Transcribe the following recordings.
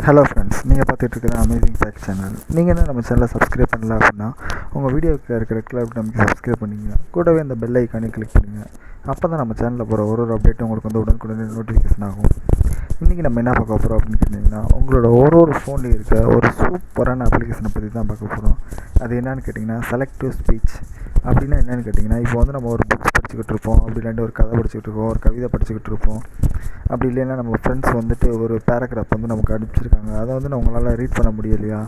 Hello friends, நீங்கள் பார்த்துட்டு இருக்கிற அமேசிங் ஃபேக்ட் சேனல். நீங்கள் என்ன நம்ம சேனலை சப்ஸ்கிரைப் பண்ணல அப்படின்னா உங்கள் வீடியோக்கு இருக்கிற கிளப் நமக்கு சப்ஸ்கிரைப் பண்ணிங்க. கூடவே அந்த பெல் ஐக்கானே கிளிக் பண்ணுங்கள். அப்போ தான் நம்ம சேனலில் போகிற ஒரு அப்டேட்டும் உங்களுக்கு வந்து உடனுக்குடனே நோட்டிஃபிகேஷன் ஆகும். இன்றைக்கி நம்ம என்ன பார்க்க போகிறோம் அப்படின்னு கேட்டிங்கன்னா, உங்களோட ஒரு ஃபோனில் இருக்க ஒரு சூப்பரான அப்ளிகேஷனை பற்றி தான் பார்க்க போகிறோம். அது என்னென்னு கேட்டிங்கன்னா, செலக்டிவ் ஸ்பீச். அப்படின்னா என்னென்னு கேட்டிங்கன்னா, இப்போ வந்து நம்ம ஒரு புக்ஸ் படிச்சுக்கிட்டு இருப்போம், அப்படி இல்லாட்டி ஒரு கதை படிச்சுக்கிட்டு இருக்கோம், ஒரு கவிதை படிச்சுக்கிட்டு இருப்போம். அப்படி இல்லைன்னா நம்ம ஃப்ரெண்ட்ஸ் வந்துட்டு ஒரு பேராகிராஃப் வந்து நமக்கு அனுப்பிச்சிருக்காங்க, அதை வந்து உங்களால் ரீட் பண்ண முடியலையா,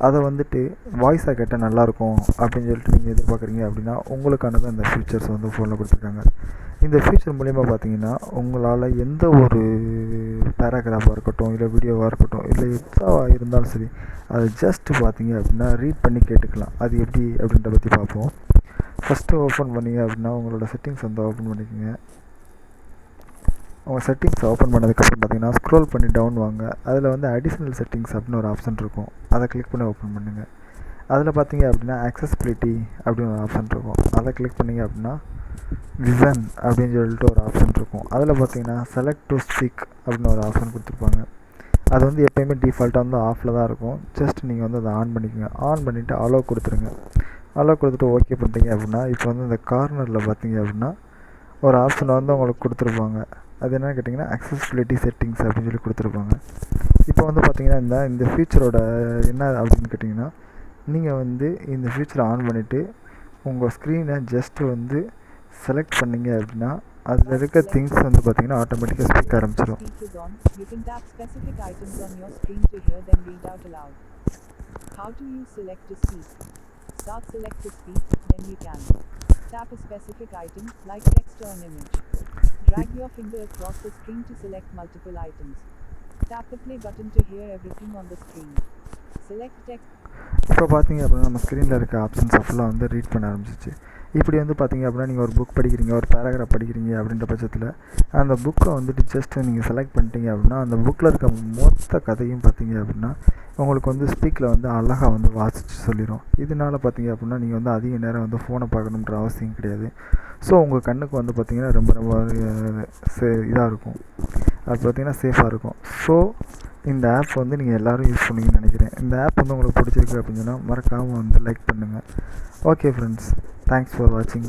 அதை வந்துட்டு வாய்ஸாக கேட்டால் நல்லாயிருக்கும் அப்படின்னு சொல்லிட்டு நீங்கள் எதிர்பார்க்குறீங்க அப்படின்னா, உங்களுக்கானது அந்த ஃபீச்சர்ஸ் வந்து ஃபோனில் கொடுத்துருக்காங்க. இந்த ஃபீச்சர் மூலிமா பார்த்தீங்கன்னா, உங்களால் எந்த ஒரு பேராகிராஃபாக இருக்கட்டும், இல்லை வீடியோவாக இருக்கட்டும், இல்லை எதாவாக இருந்தாலும் சரி, அதை ஜஸ்ட்டு பார்த்தீங்க அப்படின்னா ரீட் பண்ணி கேட்டுக்கலாம். அது எப்படி அப்படின்றத பற்றி பார்ப்போம். ஃபஸ்ட்டு ஓப்பன் பண்ணிங்க அப்படின்னா உங்களோட செட்டிங்ஸ் வந்து ஓப்பன் பண்ணிக்கோங்க. உங்கள் செட்டிங்ஸ் ஓப்பன் பண்ணதுக்கப்புறம் பார்த்தீங்கன்னா ஸ்க்ரோல் பண்ணி டவுன் வாங்க. அதில் வந்து அடிஷ்னல் செட்டிங்ஸ் அப்படின்னு ஒரு ஆப்ஷன் இருக்கும், அதை கிளிக் பண்ணி ஓப்பன் பண்ணுங்கள். அதில் பார்த்தீங்க அப்படின்னா அக்சஸபிலிட்டி அப்படின்னு ஒரு ஆப்ஷன் இருக்கும், அதை கிளிக் பண்ணிங்க அப்படின்னா விசன் அப்படின்னு சொல்லிட்டு ஒரு ஆப்ஷன் இருக்கும். அதில் பார்த்தீங்கன்னா செலக்ட் டு ஸ்பீக் அப்படின்னு ஒரு ஆப்ஷன் கொடுத்துருப்பாங்க. அது வந்து எப்போயுமே டிஃபால்ட்டாக வந்து ஆஃபில் தான் இருக்கும். ஜஸ்ட் நீங்கள் வந்து அதை ஆன் பண்ணிக்கோங்க. ஆன் பண்ணிவிட்டு அலோ கொடுத்துருங்க. அலோ கொடுத்துட்டு ஓகே பண்ணிட்டீங்க அப்படின்னா, இப்போ வந்து இந்த கார்னரில் பார்த்தீங்க அப்படின்னா ஒரு ஆப்ஷன் வந்து உங்களுக்கு கொடுத்துருப்பாங்க. அது என்னென்னு கேட்டிங்கன்னா அக்சஸபிலிட்டி செட்டிங்ஸ் அப்படின்னு சொல்லி கொடுத்துருப்பாங்க. இப்போ வந்து பார்த்திங்கன்னா இந்த ஃபீச்சரோட என்ன அப்படின்னு கேட்டிங்கன்னா, நீங்கள் வந்து இந்த ஃபீச்சரை ஆன் பண்ணிவிட்டு உங்கள் ஸ்க்ரீனை ஜஸ்ட்டு வந்து செலக்ட் பண்ணிங்க அப்படின்னா அதில் இருக்க திங்ஸ் வந்து பார்த்திங்கன்னா ஆட்டோமேட்டிக்காக ஸ்பீக் ஆரம்பிச்சிடும். Tap a specific item, like text or an image. Drag your finger across the screen to select multiple items. Tap the play button to hear everything on the screen. Select text. இப்போ பார்த்தீங்க அப்படின்னா நம்ம ஸ்க்ரீனில் இருக்க options ஃபுல்லாக வந்து read பண்ண ஆரம்பிச்சிச்சு. இப்படி வந்து பார்த்தீங்க அப்படின்னா நீங்கள் ஒரு புக் படிக்கிறீங்க, ஒரு பேராகிராஃப் படிக்கிறீங்க அப்படின்ற பட்சத்தில் அந்த புக்கை வந்துட்டு ஜஸ்ட்டு நீங்கள் செலக்ட் பண்ணிட்டீங்க அப்படின்னா அந்த புக்கில் இருக்க மொத்த கதையும் பார்த்தீங்க அப்படின்னா உங்களுக்கு வந்து ஸ்பீக்கில் வந்து அழகாக வந்து வாசித்து சொல்லிடும். இதனால் பார்த்தீங்க அப்படின்னா நீங்கள் வந்து அதிக நேரம் வந்து ஃபோனை பார்க்கணுன்ற அவசியம் கிடையாது. ஸோ உங்கள் கண்ணுக்கு வந்து பார்த்திங்கன்னா ரொம்ப இதாக இருக்கும், அது பார்த்திங்கன்னா சேஃபாக இருக்கும். ஸோ இந்த ஆப் வந்து நீங்கள் எல்லோரும் யூஸ் பண்ணுவீங்கன்னு நினைக்கிறேன். இந்த ஆப் வந்து உங்களுக்கு பிடிச்சிருக்கு அப்படின்னு சொன்னால் மறக்காமல் வந்து லைக் பண்ணுங்கள். ஓகே ஃப்ரெண்ட்ஸ், தேங்க்ஸ் ஃபார் வாட்சிங்.